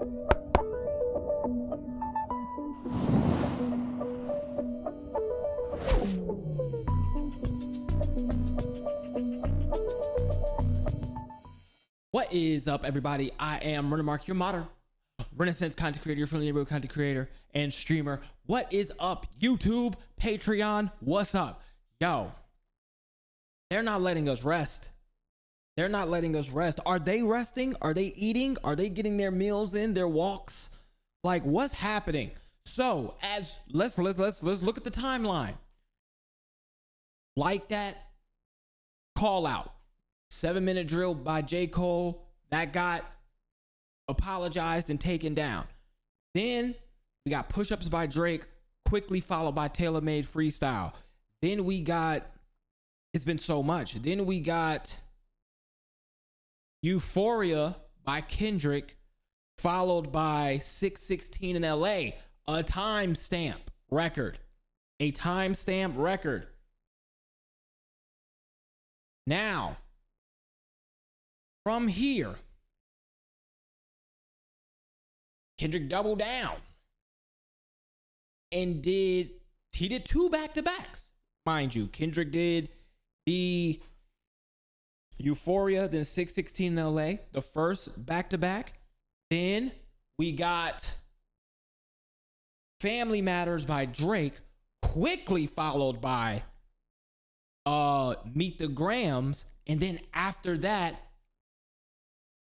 What is up, everybody? I am RenaMarq, your modern Renaissance content creator, your friendly neighborhood content creator and streamer. What is up, YouTube, Patreon? What's up? Yo, they're not letting us rest. They're not letting us rest. Are they resting? Are they eating? Are they getting their meals in, their walks? Like, what's happening? So, as let's look at the timeline. Like that call out. 7-minute drill by J. Cole that got apologized and taken down. Then we got push-ups by Drake, quickly followed by Tailor-Made Freestyle. Then we got, it's been so much. Then we got Euphoria by Kendrick, followed by 616 in LA, a timestamp record. A timestamp record. Now, from here, Kendrick doubled down and did 2 back-to-backs, mind you. Kendrick did the Euphoria, then 616 in LA, the first back-to-back. Then we got Family Matters by Drake, quickly followed by Meet the Grams, and then after that,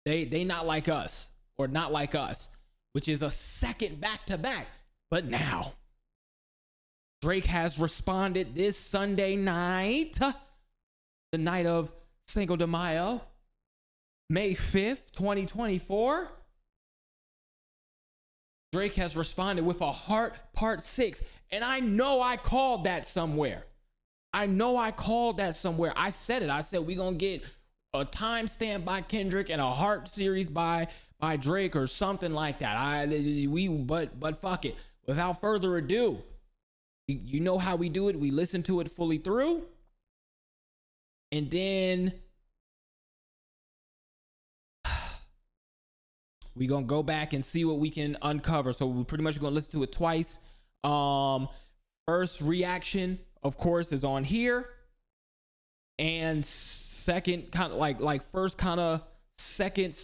they Not Like Us, or Not Like Us, which is a second back-to-back. But now, Drake has responded this Sunday night, the night of Cinco de Mayo, May 5th, 2024. Drake has responded with a Heart Part 6. And I know I called that somewhere. I said it. I said we gonna get a timestamp by Kendrick and a Heart series by Drake or something like that. But fuck it. Without further ado, you know how we do it. We listen to it fully through, and then we gonna go back and see what we can uncover. So we pretty much gonna listen to it twice. First reaction, of course, is on here, and second kind of like first kind of second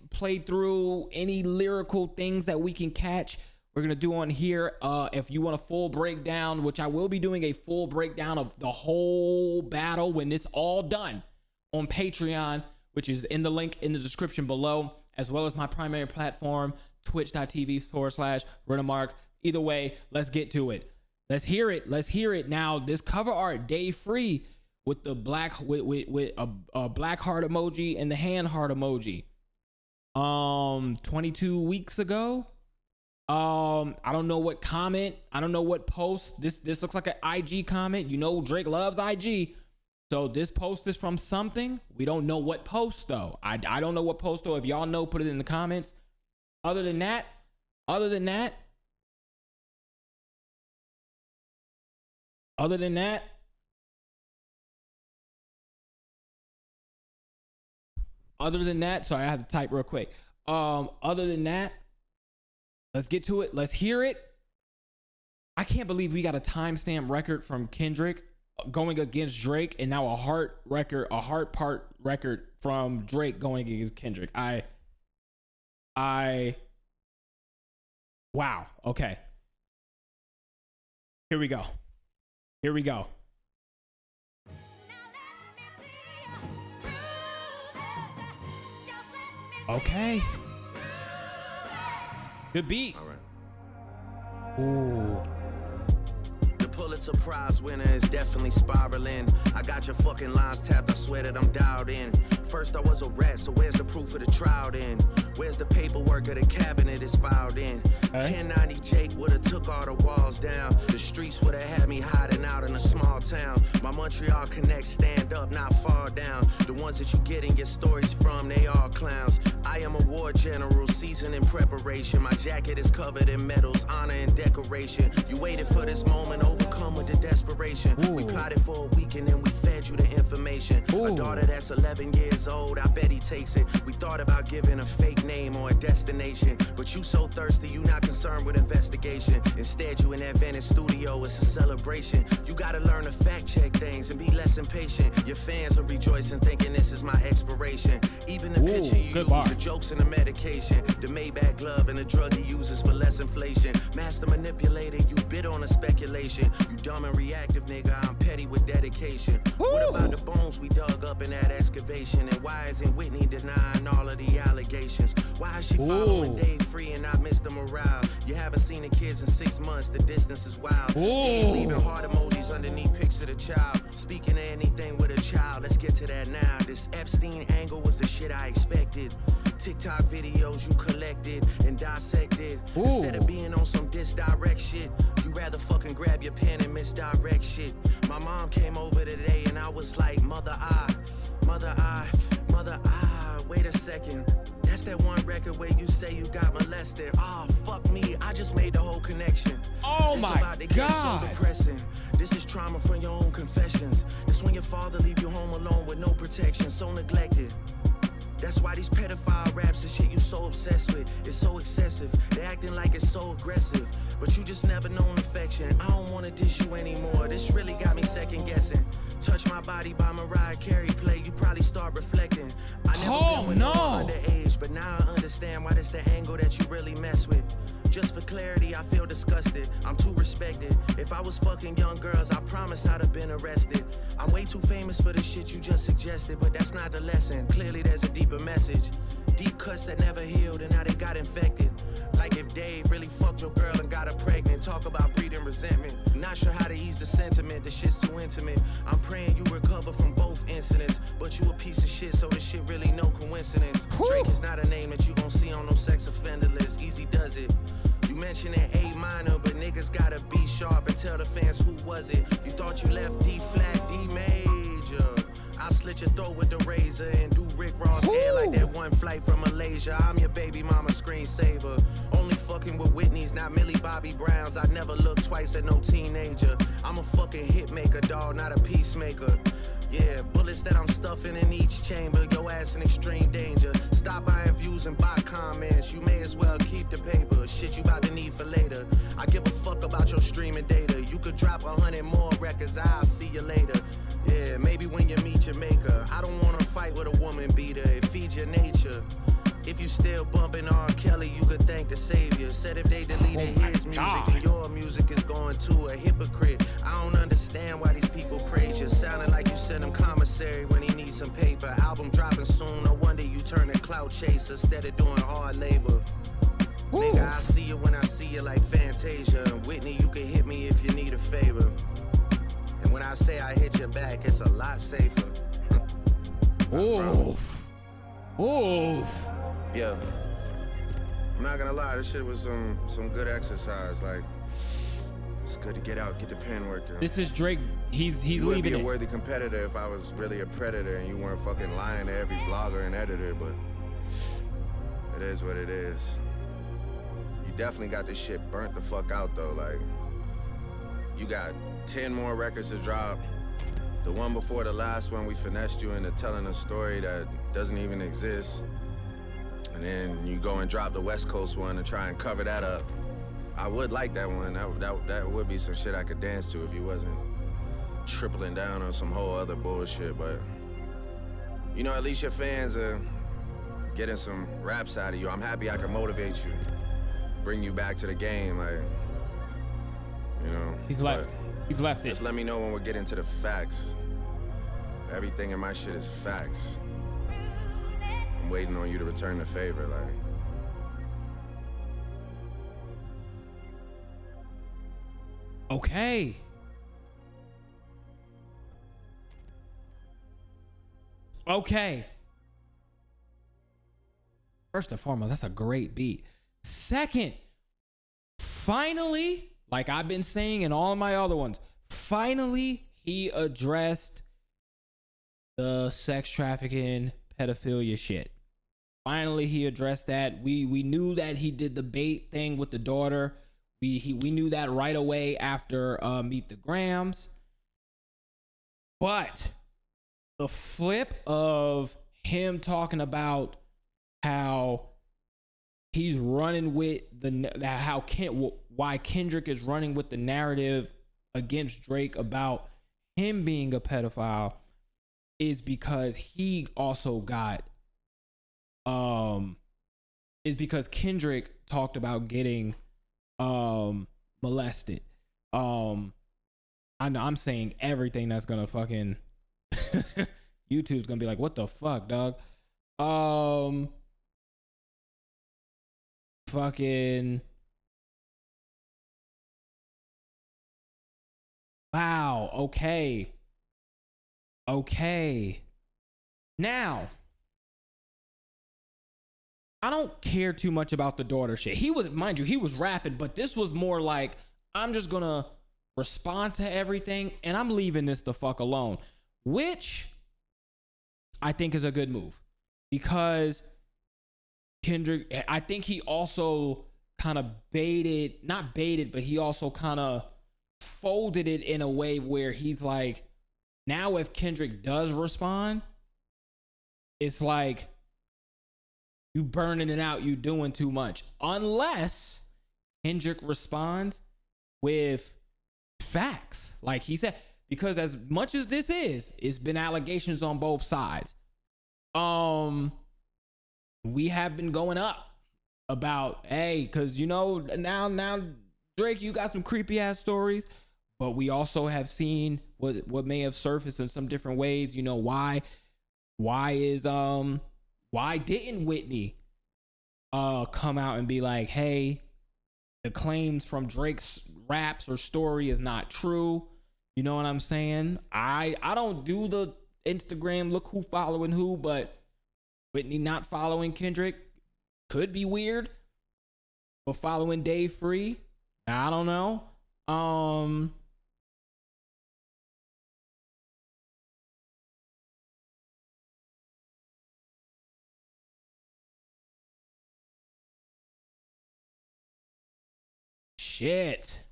playthrough, any lyrical things that we can catch, we're gonna do on here. If you want a full breakdown, which I will be doing a full breakdown of the whole battle when it's all done on Patreon, which is in the link in the description below, as well as my primary platform, twitch.tv/RenaMarq. Either way, let's get to it. Let's hear it. Now, this cover art, Day Free, with the black with a black heart emoji and the hand heart emoji. 22 weeks ago. I don't know what comment. I don't know what post. This looks like an IG comment. You know Drake loves IG. So this post is from something. We don't know what post though. I don't know what post though. If y'all know, put it in the comments. Other than that, Other than that, sorry, I have to type real quick. Other than that, let's get to it. Let's hear it. I can't believe we got a timestamp record from Kendrick going against Drake, and now a heart part record from Drake going against Kendrick. Wow. Okay. Here we go. Okay. Good beat. All right. Ooh. The Pulitzer Prize winner is definitely spiraling. I got your fucking lines tapped, I swear that I'm dialed in. First I was arrested, so where's the proof of the trial then? Where's the paperwork of the cabinet is filed in? 1090 Jake would've took all the walls down. The streets would've had me hiding out in a small town. My Montreal connects stand up, not fall down. The ones that you get in your stories from, they all clowns. I am a war general, see season in preparation. My jacket is covered in medals, honor and decoration. You waited for this moment, overcome with the desperation. Ooh. We plotted for a weekend and we fed you the information. Ooh. A daughter that's 11 years old, I bet he takes it. We thought about giving a fake name or a destination, but you so thirsty, you not concerned with investigation. Instead, you in that Venice studio, it's a celebration. You gotta learn to fact check things and be less impatient. Your fans are rejoicing, thinking this is my expiration. Even the picture you use, the jokes and the medication, the Maybach glove and the drug he uses for less inflation. Master manipulator, you bid on a speculation. You dumb and reactive, nigga, I'm petty with dedication. What about the bones we dug up in that excavation? And why isn't Whitney denying all of the allegations? Why is she following Dave free and not Mr. Morale? You haven't seen the kids in 6 months, the distance is wild. Dave leaving heart emojis underneath pics of the child. Speaking of anything with a child, let's get to that now. This Epstein angle was the shit I expected. TikTok videos you collected and dissected. Instead of being on some disdirect shit, you rather fucking grab your pen and misdirect shit. My mom came over today and I was like, mother, wait a second. That's that one record where you say you got molested. Oh, fuck me, I just made the whole connection. Oh this my about to get God. so depressing. This is trauma from your own confessions. This when your father leave you home alone with no protection, so neglected. That's why these pedophile raps and shit you so obsessed with, it's so excessive. They acting like it's so aggressive, but you just never known affection. I don't wanna dish you anymore, this really got me second guessing. Touch My Body by Mariah Carey play, you probably start reflecting. I never been with no underage, but now I understand why this the angle that you really mess with. Just for clarity, I feel disgusted. I'm too respected. If I was fucking young girls, I promise I'd have been arrested. I'm way too famous for the shit you just suggested, but that's not the lesson. Clearly there's a deeper message. Deep cuts that never healed and now they got infected. Like if Dave really fucked your girl and got her pregnant. Talk about breeding resentment. Not sure how to ease the sentiment, the shit's too intimate. I'm praying you recover from both incidents, but you a piece of shit, so this shit really no coincidence. Drake is not a name that you gon' see on no sex offender list. Easy does it. You mentioning A minor, but niggas gotta be sharp and tell the fans who was it. You thought you left D flat, D major. I'll slit your throat with the razor and do Rick Ross hair like that one flight from Malaysia. I'm your baby mama screensaver. Only fucking with Whitney's, not Millie Bobby Browns. I never look twice at no teenager. I'm a fucking hit maker, dawg, not a peacemaker. Yeah, bullets that I'm stuffing in each chamber. Your ass in extreme danger. Stop buying views and bot comments. You may as well keep the paper. Shit you about to need for later. I give a fuck about your streaming data. You could drop 100 more records. I'll see you later. Yeah, maybe when you meet your maker. I don't wanna fight with a woman beater. It feeds your nature. If you still bumping R. Kelly, you could thank the savior. Said if they deleted his music and your music is going to a hypocrite. I don't understand why these people praise you. Sounding like you sent him commissary when he needs some paper. Album dropping soon, no wonder you turn a clout chaser instead of doing hard labor. Nigga, I see you when I see you like Fantasia. And Whitney, you can hit me if you need a favor. And when I say I hit your back, it's a lot safer. Oof. Oof. Yeah. I'm not gonna lie, this shit was some good exercise. Like, it's good to get out, get the pen working. This is Drake. He's you would leaving be a it. worthy competitor if I was really a predator and you weren't fucking lying to every blogger and editor, but it is what it is. You definitely got this shit burnt the fuck out though. Like, you got 10 more records to drop. The one before the last one, we finessed you into telling a story that doesn't even exist. And then you go and drop the West Coast one and try and cover that up. I would like that one. That would be some shit I could dance to if you wasn't tripling down on some whole other bullshit. But, you know, at least your fans are getting some raps out of you. I'm happy I can motivate you, bring you back to the game. Like, you know. He's left. He's left it. Just let me know when we're getting to the facts. Everything in my shit is facts. I'm waiting on you to return the favor, like. Okay. Okay. First and foremost, that's a great beat. Second, finally, like I've been saying in all of my other ones, finally he addressed the sex trafficking, pedophilia shit. finally he addressed that. We knew that he did the bait thing with the daughter. We knew that right away after Meet the Grams. But the flip of him talking about how he's running with why Kendrick is running with the narrative against Drake about him being a pedophile is because he also got is because Kendrick talked about getting molested. I know I'm saying everything that's gonna fucking YouTube's gonna be like, what the fuck, dog? Fucking wow. Okay. Now, I don't care too much about the daughter shit. He was, mind you, he was rapping, but this was more like, I'm just gonna respond to everything and I'm leaving this the fuck alone, which I think is a good move because Kendrick, I think he also kind of not baited, but he also kind of folded it in a way where he's like, now if Kendrick does respond, it's like, you burning it out, you doing too much. Unless Kendrick responds with facts, like he said, because as much as this is, it's been allegations on both sides. We have been going up about, hey, because you know now Drake, you got some creepy ass stories, but we also have seen what may have surfaced in some different ways. You know why didn't Whitney come out and be like, hey, the claims from Drake's raps or story is not true? You know what I'm saying? I don't do the Instagram look who following who, but Whitney not following Kendrick could be weird, but following Dave Free, I don't know. Shit.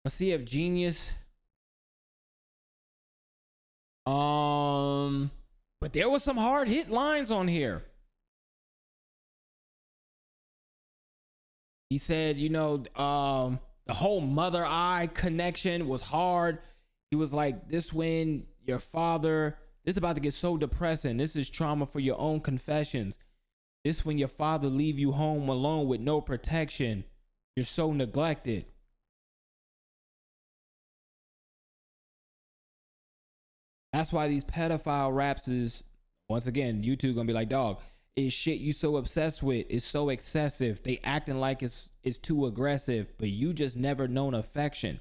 Let's see if Genius. But there was some hard hit lines on here. He said, you know, the whole mother eye connection was hard. He was like, this when your father, this is about to get so depressing. This is trauma for your own confessions. This when your father leave you home alone with no protection. You're so neglected. That's why these pedophile raps is, once again, YouTube gonna be like, dog, is shit you so obsessed with is so excessive. They acting like it's too aggressive, but you just never known affection.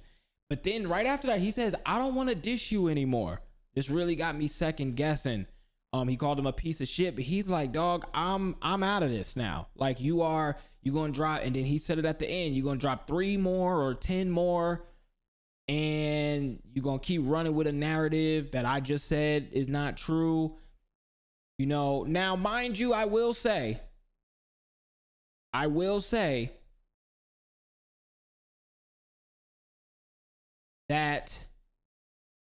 But then right after that, he says, I don't want to dish you anymore. This really got me second guessing. He called him a piece of shit, but he's like, dog, I'm out of this now. Like you gonna drop, and then he said it at the end, you're gonna drop 3 more or 10 more, and you're gonna keep running with a narrative that I just said is not true. You know, now mind you, I will say that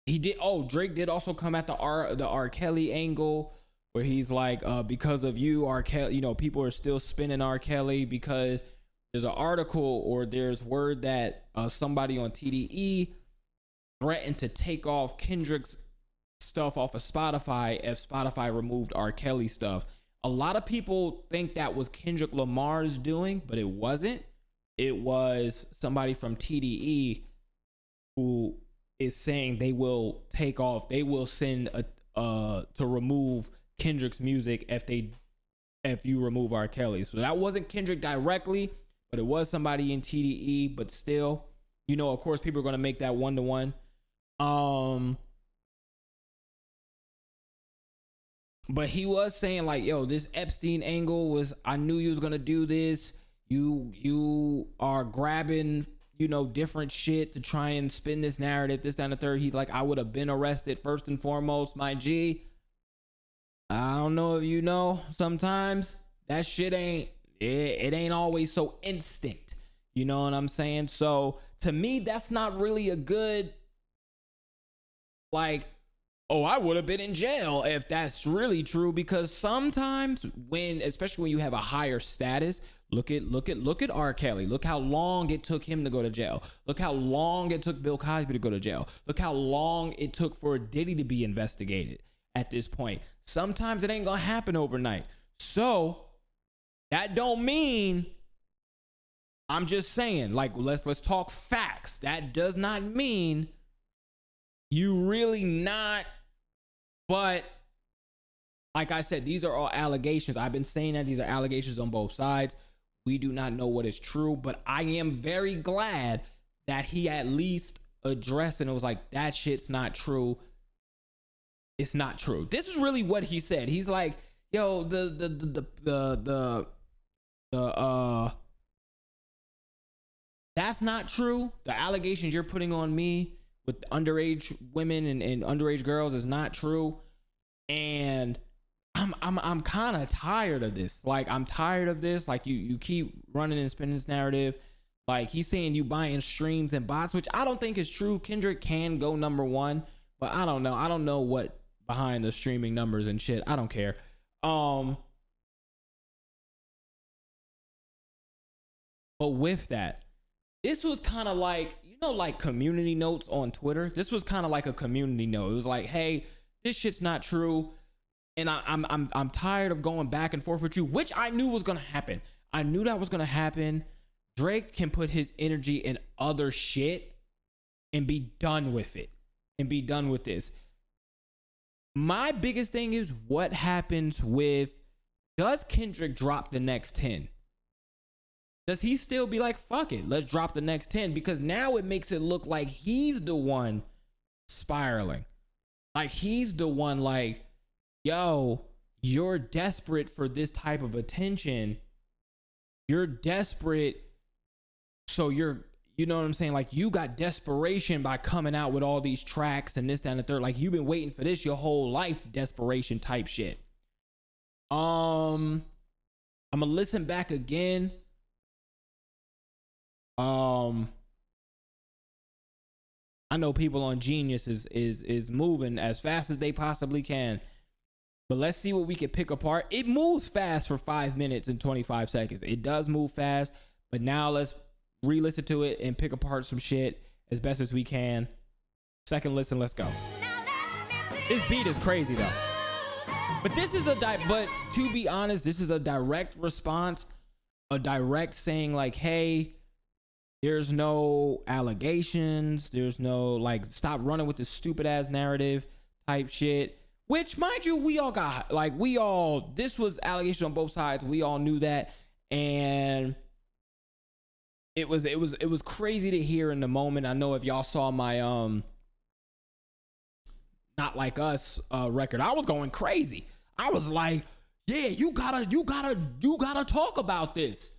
he did. Oh, Drake did also come at the R. Kelly angle where he's like, because of you, R. Kelly, you know, people are still spinning R. Kelly because there's an article or there's word that somebody on TDE threatened to take off Kendrick's stuff off of Spotify if Spotify removed R. Kelly stuff. A lot of people think that was Kendrick Lamar's doing, but it wasn't. It was somebody from TDE who is saying they will take off, they will send to remove Kendrick's music if you remove R. Kelly. So that wasn't Kendrick directly, but it was somebody in TDE. But still, you know, of course, people are going to make that 1-to-1. But he was saying like, yo, this Epstein angle was, I knew you was going to do this. You are grabbing, you know, different shit to try and spin this narrative, this, down, the third. He's like, I would have been arrested first and foremost, my G. I don't know if you know, sometimes that shit it ain't always so instant. You know what I'm saying? So to me, that's not really a good, like, oh, I would have been in jail if that's really true, because sometimes especially when you have a higher status, look at R. Kelly. Look how long it took him to go to jail. Look how long it took Bill Cosby to go to jail. Look how long it took for Diddy to be investigated at this point. Sometimes it ain't gonna happen overnight. So that don't mean, I'm just saying, like, let's talk facts. That does not mean you really not. But like I said, these are all allegations. I've been saying that these are allegations on both sides. We do not know what is true, but I am very glad that he at least addressed and it was like, that shit's not true. It's not true. This is really what he said. He's like, yo, that's not true. The allegations you're putting on me with underage women and underage girls is not true. And I'm kind of tired of this. Like, I'm tired of this. Like, you keep running and spinning this narrative. Like, he's saying you buying streams and bots, which I don't think is true. Kendrick can go #1, but I don't know. I don't know what behind the streaming numbers and shit. I don't care. But with that, this was kind of like, you know, like community notes on Twitter. This was kind of like a community note. It was like, hey, this shit's not true, and I'm tired of going back and forth with you, which I knew was gonna happen. I knew that was gonna happen. Drake can put his energy in other shit and be done with it, and be done with this. My biggest thing is, what happens with, does Kendrick drop the next 10? Does he still be like, fuck it, let's drop the next 10? Because now it makes it look like he's the one spiraling. Like, he's the one like, yo, you're desperate for this type of attention. You're desperate. So you know what I'm saying? Like, you got desperation by coming out with all these tracks and this, that, and the third. Like, you've been waiting for this your whole life, desperation type shit. I'm gonna listen back again. I know people on Genius is moving as fast as they possibly can, but let's see what we can pick apart. It moves fast for 5 minutes and 25 seconds. It does move fast, but now let's re-listen to it and pick apart some shit as best as we can. Second listen, let's go. This beat is crazy though, but this is but to be honest, this is a direct response, a direct saying like, hey, there's no allegations. There's no, like, stop running with this stupid ass narrative type shit. Which, mind you, we all got, like, this was allegations on both sides. We all knew that. And it was crazy to hear in the moment. I know if y'all saw my, Not Like Us record, I was going crazy. I was like, yeah, you gotta talk about this.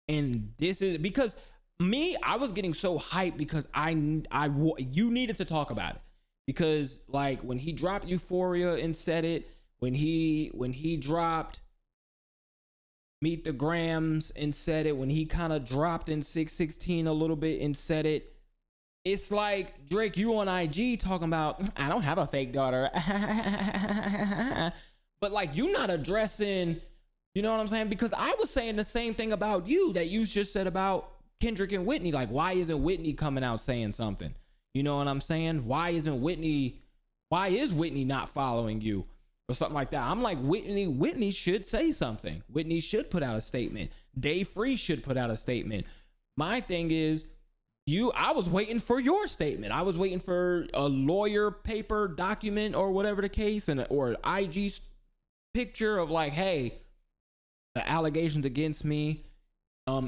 And this is because, I was getting so hyped because you needed to talk about it, because like when he dropped Euphoria and said it, when he dropped Meet the Grams and said it, when he kind of dropped in 616 a little bit and said it, it's like, Drake, you on IG talking about, I don't have a fake daughter, but like, you not addressing, you know what I'm saying? Because I was saying the same thing about you that you just said about Kendrick and Whitney. Like, why isn't Whitney coming out saying something? You know what I'm saying? Why is Whitney not following you or something like that? I'm like, Whitney should say something. Whitney should put out a statement. Dave Free should put out a statement. My thing is, I was waiting for your statement. I was waiting for a lawyer paper document or whatever the case, or an IG picture of like, hey, the allegations against me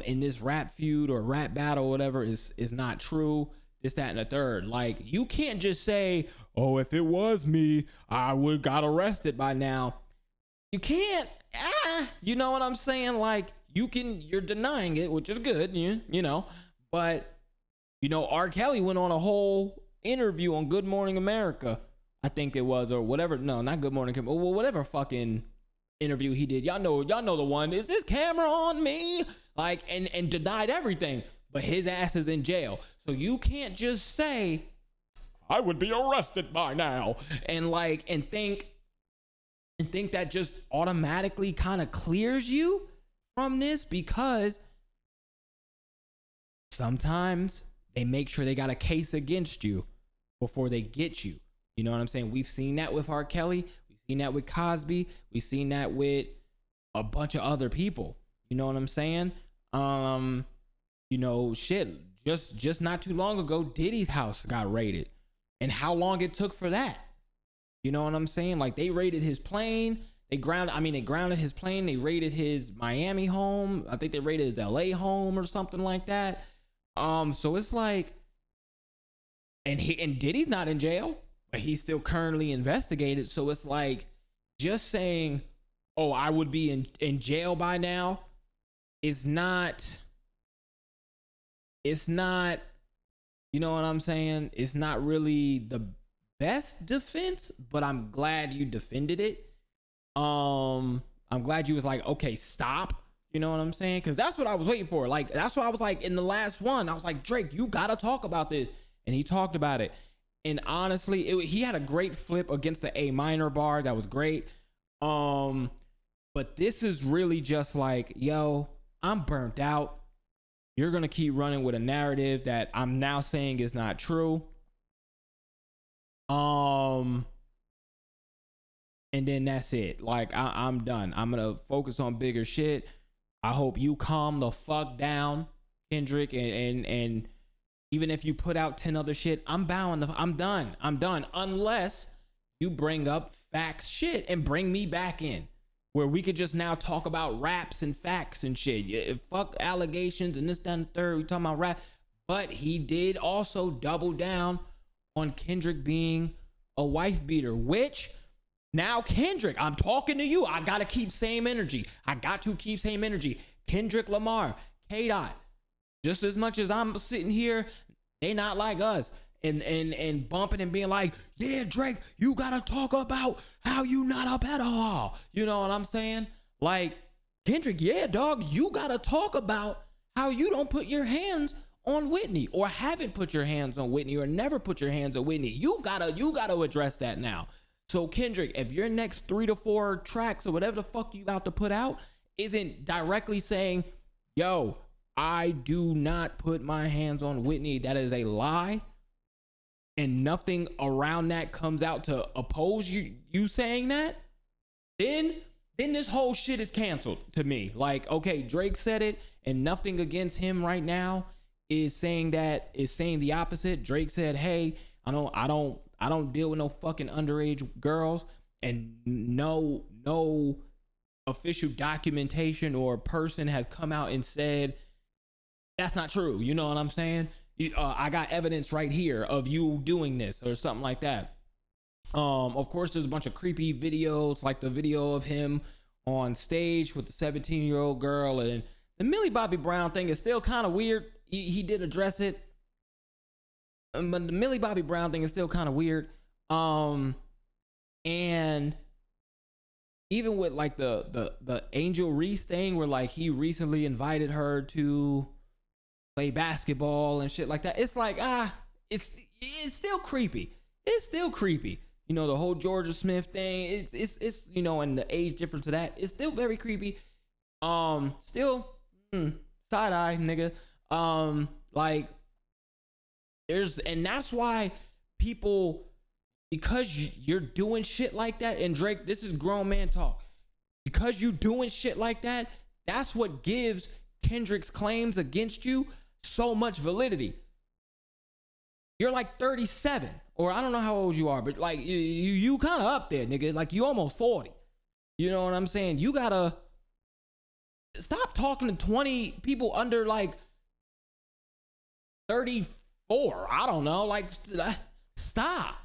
in this rap feud or rap battle or whatever is not true, this, that, and the third. Like, you can't just say, oh, if it was me, I would got arrested by now. You can't, you know what I'm saying? Like, you're denying it, which is good, you know, but you know, R. Kelly went on a whole interview on Good Morning America I think it was, or whatever. No, not Good Morning Camera. Well, whatever fucking interview he did. Y'all know the one. Is this camera on me? Like, and denied everything. But his ass is in jail. So you can't just say, I would be arrested by now. And think that just automatically kind of clears you from this, because sometimes they make sure they got a case against you before they get you. You know what I'm saying? We've seen that with R. Kelly. We've seen that with Cosby. We've seen that with a bunch of other people. You know what I'm saying? Shit, just not too long ago, Diddy's house got raided. And how long it took for that. You know what I'm saying? Like, they raided his plane. They grounded his plane. They raided his Miami home. I think they raided his LA home or something like that. So it's like, and Diddy's not in jail, but he's still currently investigated. So it's like, just saying, oh, I would be in jail by now is not, you know what I'm saying? It's not really the best defense, but I'm glad you defended it. I'm glad you was like, okay, stop. You know what I'm saying? Because that's what I was waiting for. Like, that's what I was like in the last one. I was like, Drake, you gotta talk about this. And he talked about it. And honestly, he had a great flip against the A minor bar. That was great. But this is really just like, yo, I'm burnt out. You're going to keep running with a narrative that I'm now saying is not true. And then that's it. Like, I'm done. I'm going to focus on bigger shit. I hope you calm the fuck down, Kendrick. And even if you put out 10 other shit, I'm done. I'm done. Unless you bring up facts shit and bring me back in, where we could just now talk about raps and facts and shit. Yeah, fuck allegations and this, that, and the third. We talking about rap. But he did also double down on Kendrick being a wife beater, which now, Kendrick, I'm talking to you. I got to keep same energy. Kendrick Lamar, K-Dot, just as much as I'm sitting here, they not like us. And bumping and being like, yeah, Drake, you gotta talk about how you not a pedophile. You know what I'm saying? Like, Kendrick, yeah, dog, you gotta talk about how you don't put your hands on Whitney, or haven't put your hands on Whitney, or never put your hands on Whitney. You gotta address that now. So Kendrick, if your next 3 to 4 tracks or whatever the fuck you about to put out isn't directly saying, yo, I do not put my hands on Whitney, that is a lie, and nothing around that comes out to oppose you saying that, then this whole shit is canceled to me. Like, okay, Drake said it, and nothing against him right now is saying the opposite. Drake said, hey, I don't deal with no fucking underage girls, and no official documentation or person has come out and said that's not true. You know what I'm saying? I got evidence right here of you doing this or something like that. Of course, there's a bunch of creepy videos, like the video of him on stage with the 17-year-old girl, and the Millie Bobby Brown thing is still kind of weird. He did address it, but the Millie Bobby Brown thing is still kind of weird. And even with like the Angel Reese thing, where like he recently invited her to play basketball and shit like that. It's like, it's still creepy. It's still creepy. You know, the whole Georgia Smith thing, it's you know, and the age difference of that, it's still very creepy. Still, side eye, nigga. Like, and that's why people, because you're doing shit like that, and Drake, this is grown man talk. Because you doing shit like that, that's what gives Kendrick's claims against you so much validity. You're like 37, or I don't know how old you are, but like you kind of up there, nigga. Like, you almost 40. You know what I'm saying? You gotta stop talking to 20 people under like 34. I don't know. Like, stop.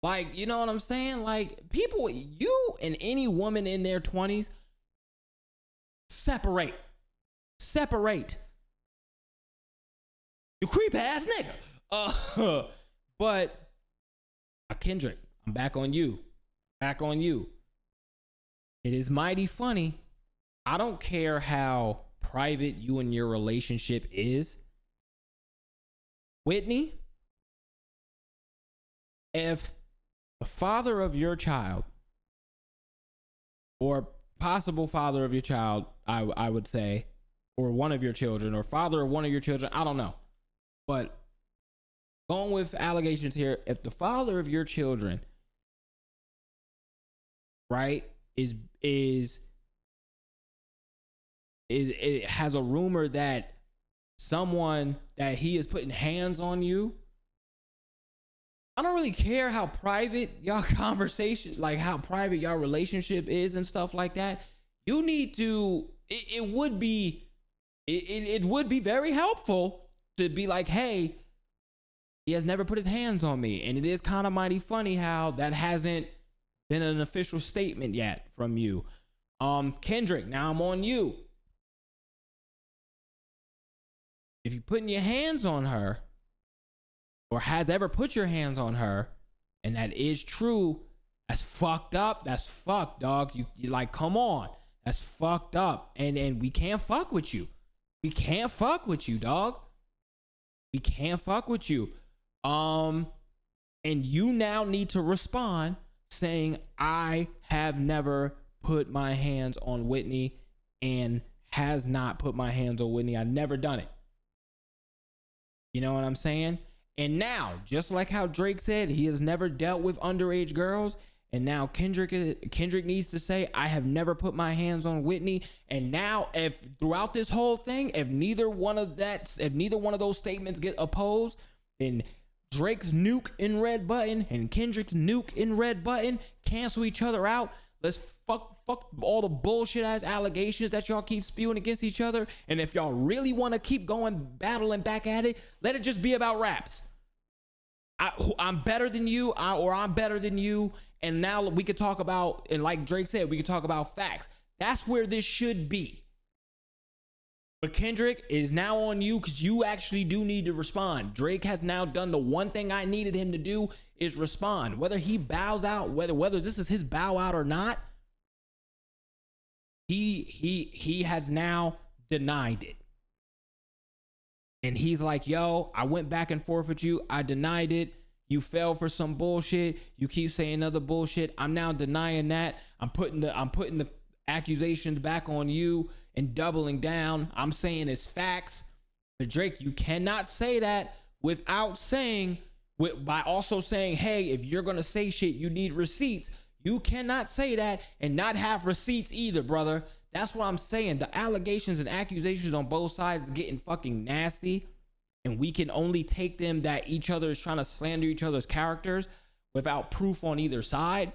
Like, you know what I'm saying? Like, people, you and any woman in their 20s, separate. You creep ass nigga. But Kendrick, I'm back on you. Back on you. It is mighty funny. I don't care how private you and your relationship is. Whitney, if the father of your child, or possible father of your child, I would say, or one of your children, or father of one of your children, I don't know. But going with allegations here, if the father of your children, right, it has a rumor that someone that he is putting hands on you, I don't really care how private y'all conversation, like how private y'all relationship is and stuff like that. You need to, it would be very helpful to be like, hey, he has never put his hands on me. And it is kind of mighty funny how that hasn't been an official statement yet from you. Kendrick, now I'm on you. If you're putting your hands on her, or has ever put your hands on her, and that is true, that's fucked up. That's fucked, dog. You like, come on. That's fucked up. And we can't fuck with you. We can't fuck with you, dog. We can't fuck with you. And you now need to respond saying, I have never put my hands on Whitney and has not put my hands on Whitney. I've never done it. You know what I'm saying? And now, just like how Drake said, he has never dealt with underage girls. And now Kendrick needs to say, I have never put my hands on Whitney. And now, if throughout this whole thing, if neither one of those statements get opposed, then Drake's nuke in red button and Kendrick's nuke in red button cancel each other out. Let's fuck all the bullshit ass allegations that y'all keep spewing against each other. And if y'all really want to keep going battling back at it, let it just be about raps. I'm better than you, or I'm better than you. And now we could talk about, and like Drake said, we could talk about facts. That's where this should be. But Kendrick is now on you, because you actually do need to respond. Drake has now done the one thing I needed him to do, is respond. Whether he bows out, whether this is his bow out or not, he has now denied it. And he's like, yo, I went back and forth with you. I denied it. You fell for some bullshit. You keep saying other bullshit. I'm now denying that. I'm putting the accusations back on you and doubling down. I'm saying it's facts. But Drake, you cannot say that without saying, by also saying, hey, if you're going to say shit, you need receipts. You cannot say that and not have receipts either, brother. That's what I'm saying. The allegations and accusations on both sides is getting fucking nasty. And we can only take them that each other is trying to slander each other's characters without proof on either side.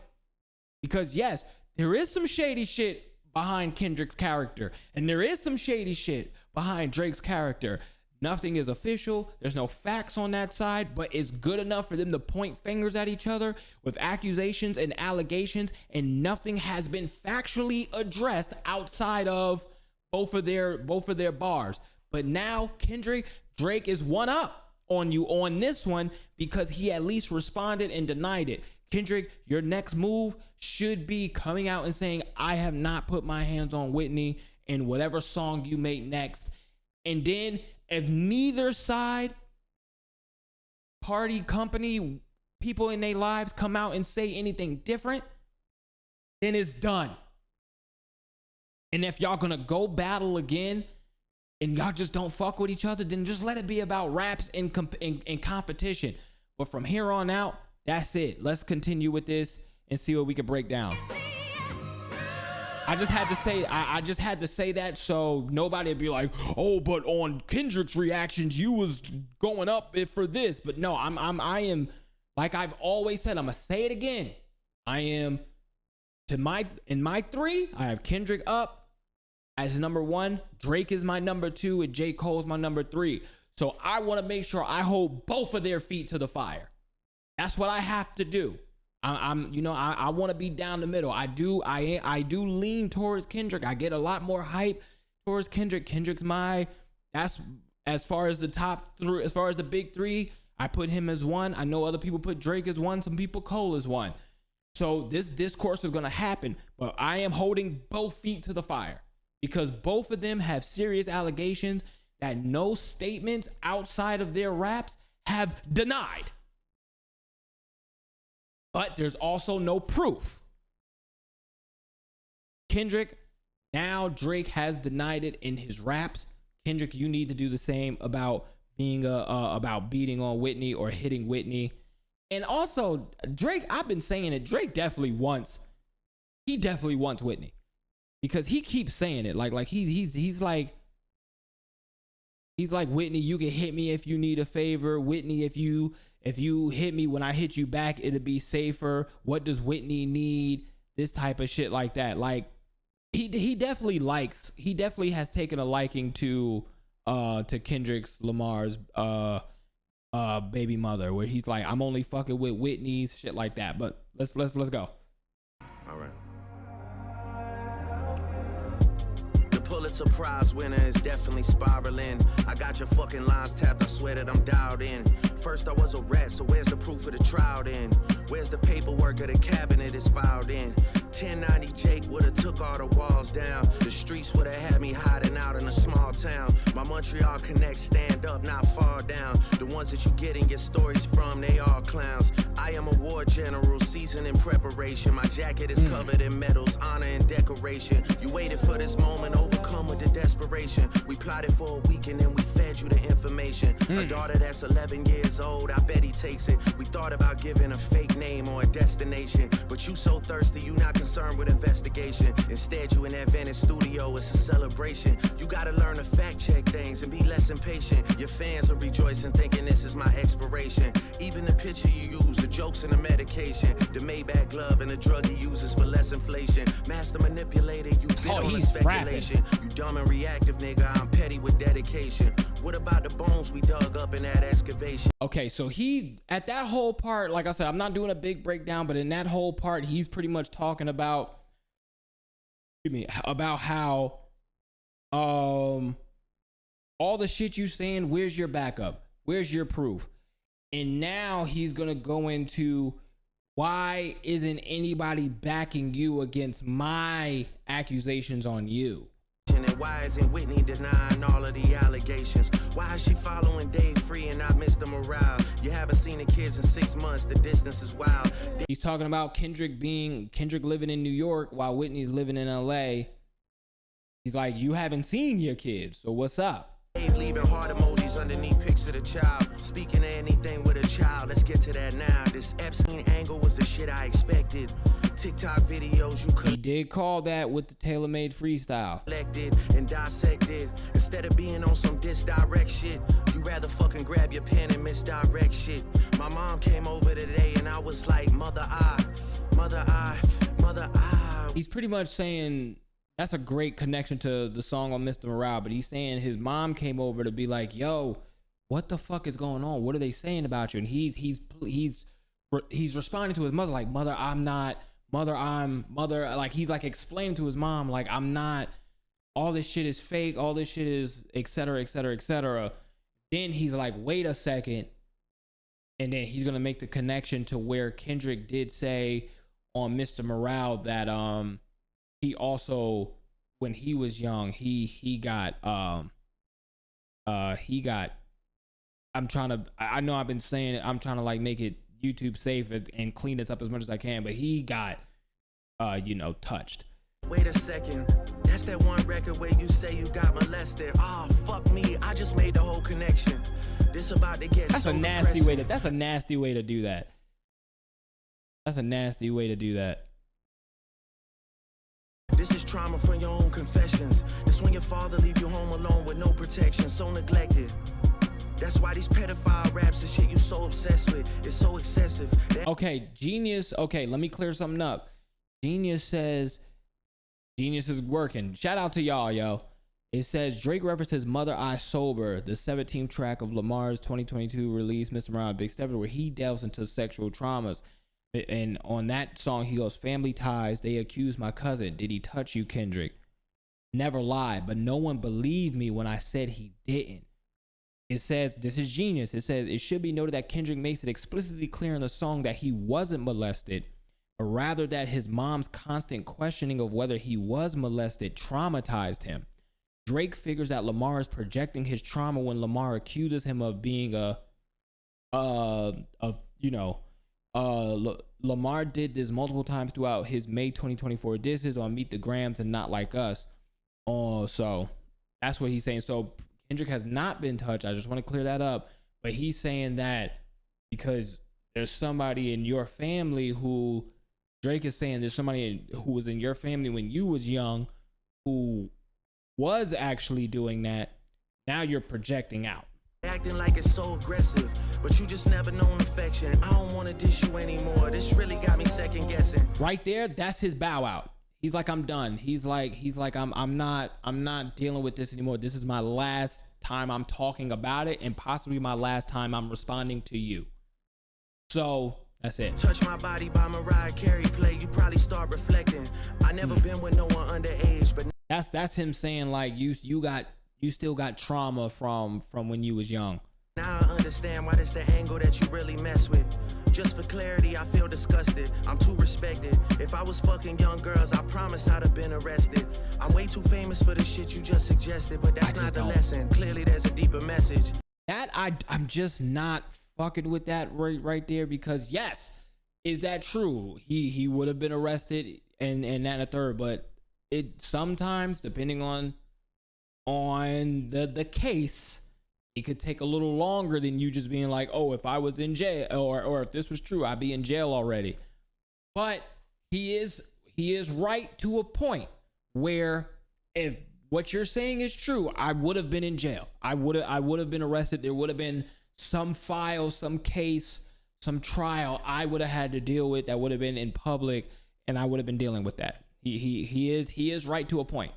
Because yes, there is some shady shit behind Kendrick's character. And there is some shady shit behind Drake's character. Nothing is official. There's no facts on that side, but it's good enough for them to point fingers at each other with accusations and allegations, and nothing has been factually addressed outside of both of their bars. But now Drake is one up on you on this one because he at least responded and denied it. Kendrick, your next move should be coming out and saying, I have not put my hands on Whitney in whatever song you make next. And then if neither side, party, company, people in their lives come out and say anything different, then it's done. And if y'all gonna go battle again and y'all just don't fuck with each other, then just let it be about raps and competition. But from here on out, that's it. Let's continue with this and see what we can break down. I just had to say that so nobody would be like, oh, but on Kendrick's reactions, you was going up for this. But no, I am, like I've always said, I'm gonna say it again. I am in my three, I have Kendrick up as number one. Drake is my number two, and J. Cole's my number three. So I want to make sure I hold both of their feet to the fire. That's what I have to do. I want to be down the middle. I do lean towards Kendrick. I get a lot more hype towards Kendrick. Kendrick's that's as far as the top three, as far as the big three, I put him as one. I know other people put Drake as one. Some people Cole as one. So this discourse is going to happen, but I am holding both feet to the fire because both of them have serious allegations that no statements outside of their raps have denied. But there's also no proof. Kendrick, now Drake has denied it in his raps. Kendrick, you need to do the same about being about beating on Whitney or hitting Whitney. And also Drake, I've been saying it, Drake definitely wants Whitney because he keeps saying it like he's like Whitney, you can hit me if you need a favor. Whitney, if you hit me when I hit you back, it'll be safer. What does Whitney need? This type of shit like that. Like he definitely has taken a liking to Kendrick Lamar's baby mother, where he's like, I'm only fucking with Whitney's, shit like that. But let's go. All right. Pulitzer Prize winner is definitely spiraling. I got your fucking lines tapped, I swear that I'm dialed in. First I was a rat, so where's the proof of the trial then? Where's the paperwork of the cabinet is filed in? 1090 Jake would've took all the walls down. The streets would've had me hiding out in a small town. My Montreal connects stand up, not fall down. The ones that you getting your stories from, they all clowns. I am a war general, seasoned in preparation. My jacket is covered in medals, honor and decoration. You waited for this moment, overcome with the desperation. We plotted for a week and then we fed you the information. A daughter that's 11 years old, I bet he takes it. We thought about giving a fake name or a destination, but you so thirsty, you not concerned with investigation. Instead, you in that Venice studio, it's a celebration. You gotta learn to fact check things and be less impatient. Your fans are rejoicing, thinking this is my expiration. Even the picture you use, the jokes and the medication, the Maybach glove and the drug he uses for less inflation. Master manipulator, you bid on the speculation. You dumb and reactive, nigga, I'm petty with dedication. What about the bones we dug up in that excavation? Okay, so he, at that whole part, like I said, I'm not doing a big breakdown, but in that whole part, he's pretty much talking about, about how, all the shit you saying, where's your backup? Where's your proof? And now he's gonna go into, why isn't anybody backing you against my accusations on you? And why isn't Whitney denying all of the allegations? Why is she following Dave Free and not Mr. Morale? You haven't seen the kids in 6 months, the distance is wild. He's talking about Kendrick living in New York while Whitney's living in LA. He's like, you haven't seen your kids, so what's up? Dave leaving heart emojis underneath pics of the child. Speaking of anything with a child, let's get to that now. This Epstein angle was the shit I expected. TikTok videos you could. He did call that with the tailor-made freestyle. Collected and dissected. Instead of being on some disdirect shit, you rather fucking grab your pen and misdirect shit. My mom came over today and I was like, mother I. He's pretty much saying that's a great connection to the song on Mr. Morale, but he's saying his mom came over to be like, yo, what the fuck is going on? What are they saying about you? And he's responding to his mother like, mother, like he's like explaining to his mom like, I'm not, all this shit is fake, all this shit is et cetera, et cetera, et cetera. Then he's like, wait a second, and then he's gonna make the connection to where Kendrick did say on Mr. Morale that he also, when he was young, he got I know I've been saying it, I'm trying to like make it YouTube safe and clean this up as much as I can, but he got touched. Wait a second, that's that one record where you say you got molested. Oh, fuck me, I just made the whole connection. This about to get that's so a nasty way to that's a nasty way to do that. That's a nasty way to do that. This is trauma from your own confessions. This when your father leave you home alone with no protection, so neglected. That's why these pedophile raps and shit you so obsessed with is so excessive. Okay, Genius. Okay, let me clear something up. Genius says, Genius is working. Shout out to y'all, yo. It says Drake references Mother I Sober, the 17th track of Lamar's 2022 release, Mr. Morale Big Stepper, where he delves into sexual traumas. And on that song, he goes, family ties, they accuse my cousin. Did he touch you, Kendrick? Never lied, but no one believed me when I said he didn't. It says, this is genius. It says, it should be noted that Kendrick makes it explicitly clear in the song that he wasn't molested, but rather that his mom's constant questioning of whether he was molested traumatized him. Drake figures that Lamar is projecting his trauma when Lamar accuses him of being Lamar did this multiple times throughout his May 2024 disses on Meet the Grams and Not Like Us. Oh, so that's what he's saying. So Kendrick has not been touched. I just want to clear that up. But he's saying that because there's somebody in your family who, Drake is saying there's somebody who was in your family when you was young who was actually doing that. Now you're projecting out. Acting like it's so aggressive, but you just never known affection. I don't want to dish you anymore. This really got me second guessing. Right there, that's his bow out. He's like, I'm done. He's like, I'm not dealing with this anymore. This is my last time I'm talking about it, and possibly my last time I'm responding to you. So that's it. Touch My Body by Mariah Carey play. You probably start reflecting. I never been with no one underage, but that's him saying like you still got trauma from when you was young. Now I understand why this the angle that you really mess with. Just for clarity, I feel disgusted. I'm too respected. If I was fucking young girls, I promise I'd have been arrested. I'm way too famous for the shit you just suggested, but that's not the lesson. Clearly there's a deeper message. That I'm just not fucking with that right there, because yes, is that true? He would have been arrested and that and a third, but it sometimes, depending on the case, it could take a little longer than you just being like, oh, if I was in jail or if this was true, I'd be in jail already. But he is right to a point where if what you're saying is true, I would have been in jail. I would have been arrested. There would have been some file, some case, some trial I would have had to deal with that would have been in public, and I would have been dealing with that. He is right to a point.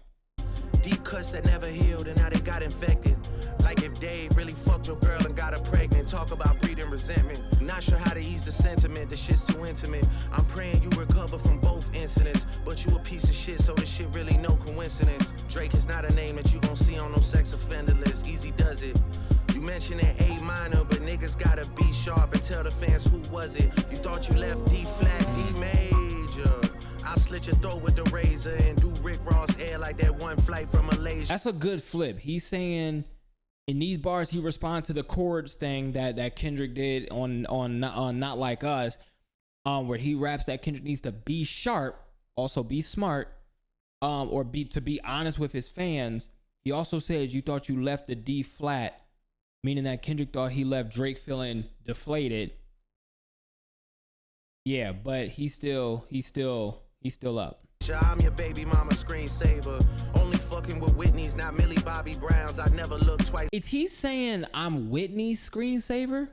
Deep cuts that never healed and now they got infected. Like if Dave really fucked your girl and got her pregnant. Talk about breeding resentment. Not sure how to ease the sentiment. The shit's too intimate. I'm praying you recover from both incidents. But you a piece of shit, so this shit really no coincidence. Drake is not a name that you gon' see on no sex offender list. Easy does it. You mentioned it A minor, but niggas gotta be sharp and tell the fans who was it. You thought you left D flat, D major. I'll slit your throat with the razor and do Rick Ross hair like that one flight from Malaysia. That's a good flip. He's saying in these bars he responds to the chords thing that Kendrick did on Not Like Us, where he raps that Kendrick needs to be sharp, also be smart, or to be honest with his fans. He also says you thought you left the D flat, meaning that Kendrick thought he left Drake feeling deflated. Yeah, but he's still up. I'm your baby mama screensaver. Only fucking with Whitney's, not Millie Bobby Brown's. I never look twice. Is he saying I'm Whitney's screensaver?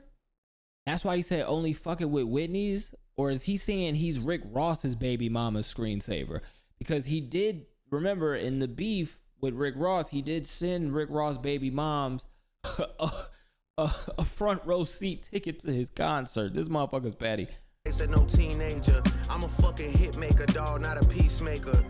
That's why he said only fucking with Whitney's? Or is he saying he's Rick Ross's baby mama's screensaver? Because he did, remember in the beef with Rick Ross, he did send Rick Ross' baby moms a front row seat ticket to his concert. This motherfucker's petty. They said no teenager. I'm a fucking hit maker, dog, not a peacemaker.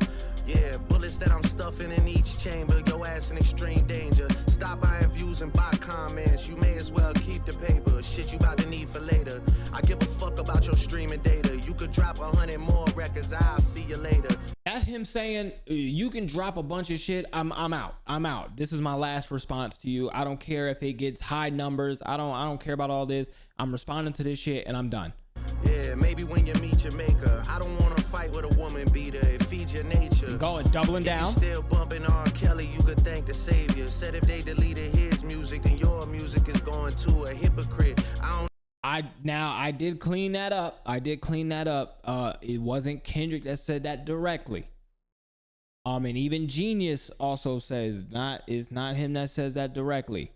Yeah, bullets that I'm stuffing in each chamber. Your ass in extreme danger. Stop buying views and buy comments. You may as well keep the paper. Shit you about to need for later. I give a fuck about your streaming data. You could drop 100 more records. I'll see you later. That's him saying you can drop a bunch of shit. I'm out. This is my last response to you. I don't care if it gets high numbers. I don't care about all this. I'm responding to this shit and I'm done. Yeah, maybe when you meet your maker. I don't want to fight with a woman beater. It feeds your nature. Going doubling down. If you still bumping R. Kelly, you could thank the savior. Said if they deleted his music, then your music is going to a hypocrite. I did clean that up. It wasn't Kendrick that said that directly. And even Genius also says it's not him that says that directly.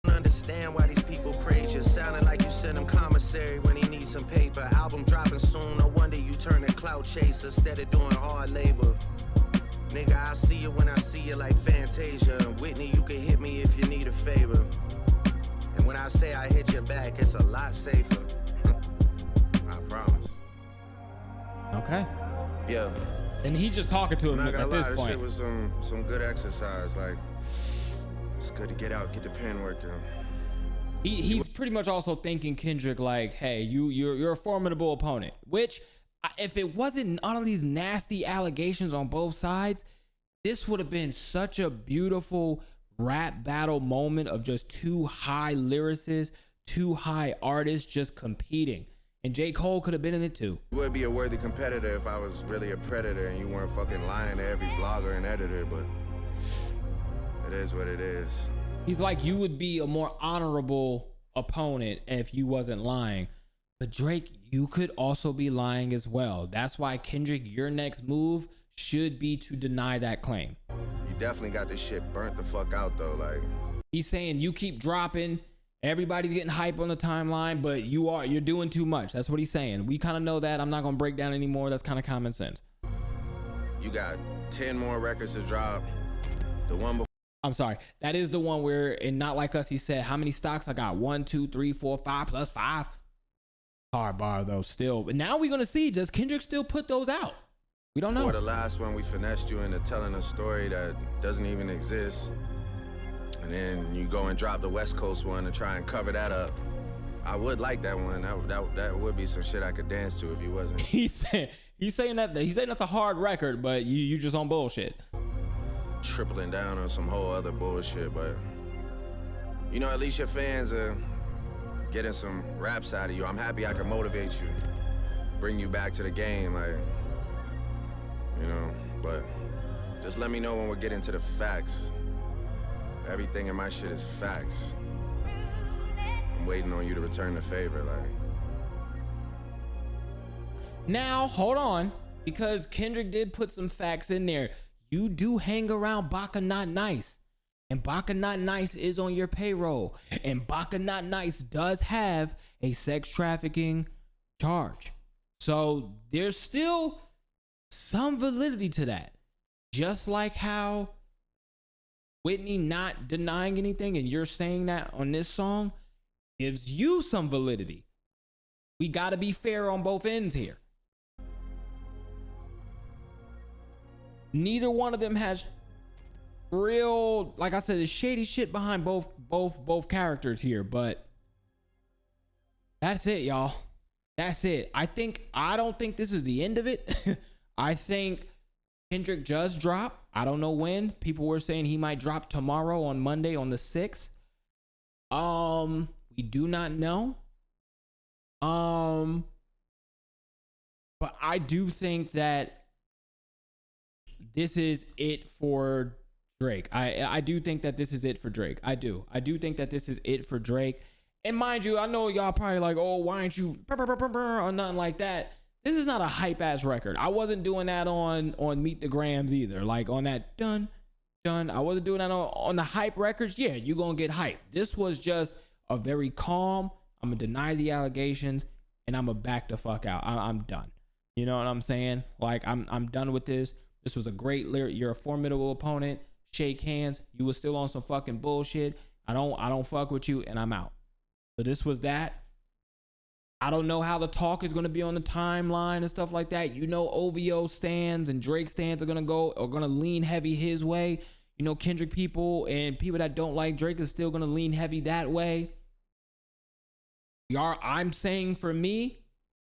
Understand why these people praise you. Sounding like you sent him commissary when he needs some paper. Album dropping soon, no wonder you turn a clout chaser instead of doing hard labor. Nigga, I see you when I see you like Fantasia. And Whitney, you can hit me if you need a favor. And when I say I hit your back, it's a lot safer. I promise. Okay. Yeah. And he's just talking to him at this point. This shit was some good exercise. Like, It's good to get out, get the pen working. He's pretty much also thinking Kendrick like, hey, you're a formidable opponent, which if it wasn't all of these nasty allegations on both sides, this would have been such a beautiful rap battle moment of just two high lyricists, two high artists just competing. And J. Cole could have been in it too. You would be a worthy competitor if I was really a predator and you weren't fucking lying to every blogger and editor, but it is what it is. He's like, you would be a more honorable opponent if you wasn't lying. But Drake, you could also be lying as well. That's why, Kendrick, your next move should be to deny that claim. You definitely got this shit burnt the fuck out though. Like, he's saying you keep dropping, everybody's getting hype on the timeline, but you're doing too much. That's what he's saying. We kind of know that. I'm not gonna break down anymore. That's kind of common sense. You got 10 more records to drop. The one before. I'm sorry. That is the one where in Not Like Us, he said, how many stocks I got? 1, 2, 3, 4, 5 plus 5. Hard bar though, still. But now we're gonna see, does Kendrick still put those out? We don't know. For the last one, we finessed you into telling a story that doesn't even exist. And then you go and drop the West Coast one to try and cover that up. I would like that one. That would be some shit I could dance to if you wasn't. He's saying that's a hard record, but you just on bullshit. Tripling down on some whole other bullshit, but you know, at least your fans are getting some raps out of you. I'm happy I can motivate you, bring you back to the game, like, you know, but just let me know when we're getting to the facts. Everything in my shit is facts. I'm waiting on you to return the favor, like. Now, hold on, because Kendrick did put some facts in there. You do hang around Baka Not Nice, and Baka Not Nice is on your payroll, and Baka Not Nice does have a sex trafficking charge. So there's still some validity to that. Just like how Whitney not denying anything and you're saying that on this song gives you some validity. We got to be fair on both ends here. Neither one of them has real, like I said, there's shady shit behind both characters here, but that's it, y'all. That's it. I don't think this is the end of it. I think Kendrick just dropped. I don't know when. People were saying he might drop tomorrow on Monday on the 6th. We do not know. But I do think that this is it for Drake. I do think that this is it for Drake. I do think that this is it for Drake. And mind you, I know y'all probably like, oh, why aren't you or nothing like that. This is not a hype ass record. I wasn't doing that on Meet the Grams either. Like on that done. I wasn't doing that on the hype records. Yeah, you gonna get hype. This was just a very calm. I'm gonna deny the allegations and I'm gonna back the fuck out. I'm done. You know what I'm saying? Like I'm done with this. This was a great lyric. You're a formidable opponent. Shake hands. You was still on some fucking bullshit. I don't fuck with you and I'm out. So this was that. I don't know how the talk is going to be on the timeline and stuff like that. You know, OVO stands and Drake stands are going to lean heavy his way. You know, Kendrick people and people that don't like Drake is still going to lean heavy that way. I'm saying for me,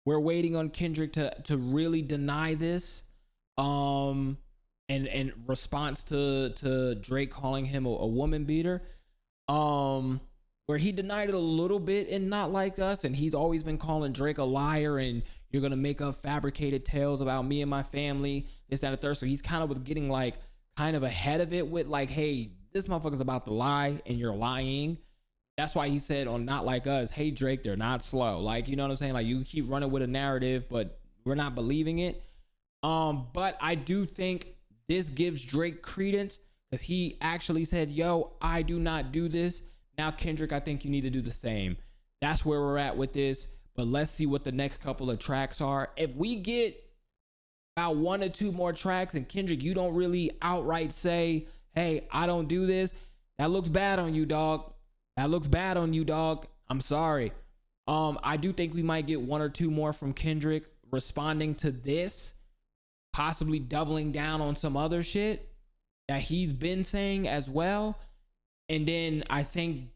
we're waiting on Kendrick to really deny this. And response to Drake calling him a woman beater. Where he denied it a little bit in Not Like Us, and he's always been calling Drake a liar and you're gonna make up fabricated tales about me and my family, this, that, and the third. So he's kind of was getting like kind of ahead of it with like, hey, this motherfucker's about to lie and you're lying. That's why he said on Not Like Us, hey Drake, they're not slow. Like, you know what I'm saying? Like you keep running with a narrative, but we're not believing it. But I do think this gives Drake credence because he actually said, yo, I do not do this. Now, Kendrick, I think you need to do the same. That's where we're at with this. But let's see what the next couple of tracks are. If we get about 1 or 2 more tracks and Kendrick, you don't really outright say, hey, I don't do this, that looks bad on you, dog. That looks bad on you, dog. I'm sorry. I do think we might get 1 or 2 more from Kendrick responding to this, possibly doubling down on some other shit that he's been saying as well. And then I think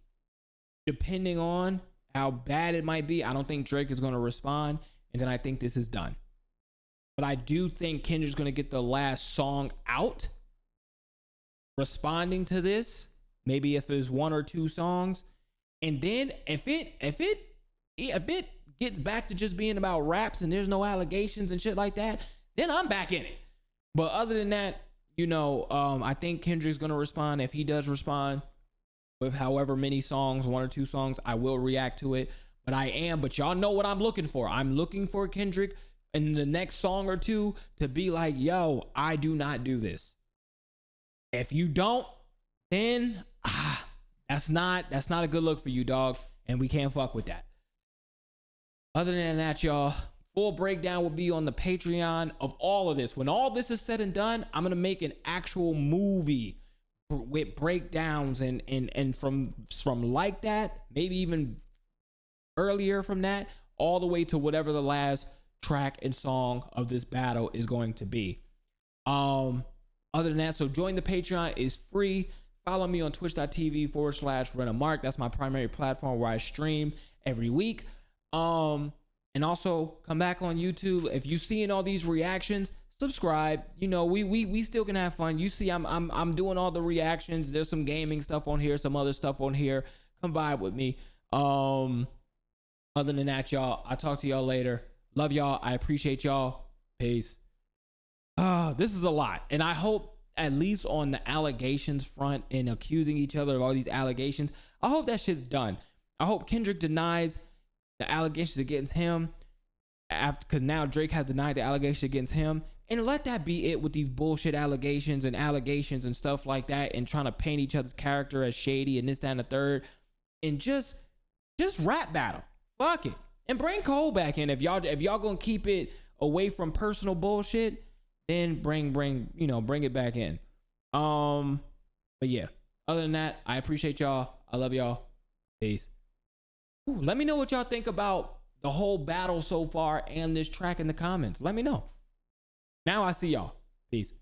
depending on how bad it might be, I don't think Drake is going to respond. And then I think this is done. But I do think Kendrick's going to get the last song out responding to this. Maybe if it's 1 or 2 songs. And then if it gets back to just being about raps and there's no allegations and shit like that, then I'm back in it. But other than that, you know, I think Kendrick's going to respond. If he does respond with however many songs, 1 or 2 songs, I will react to it. But y'all know what I'm looking for. I'm looking for Kendrick in the next song or 2 to be like, yo, I do not do this. If you don't, then that's not a good look for you, dog. And we can't fuck with that. Other than that, y'all, full breakdown will be on the Patreon of all of this. When all this is said and done, I'm gonna make an actual movie with breakdowns and from like that, maybe even earlier from that, all the way to whatever the last track and song of this battle is going to be. Other than that, so join the Patreon, is free. Follow me on twitch.tv/RenaMarq. That's my primary platform where I stream every week. And also come back on YouTube. If you seeing all these reactions, subscribe. You know, we still can have fun. You see, I'm doing all the reactions. There's some gaming stuff on here, some other stuff on here. Come vibe with me. Other than that, y'all, I'll talk to y'all later. Love y'all. I appreciate y'all. Peace. This is a lot. And I hope at least on the allegations front and accusing each other of all these allegations, I hope that shit's done. I hope Kendrick denies the allegations against him because now Drake has denied the allegations against him, and let that be it with these bullshit allegations and stuff like that, and trying to paint each other's character as shady and this, that, and the third, and just rap battle. Fuck it. And bring Cole back in. If y'all gonna keep it away from personal bullshit, then bring it back in. But yeah, other than that, I appreciate y'all. I love y'all. Peace. Ooh, let me know what y'all think about the whole battle so far and this track in the comments. Let me know. Now I see y'all. Peace.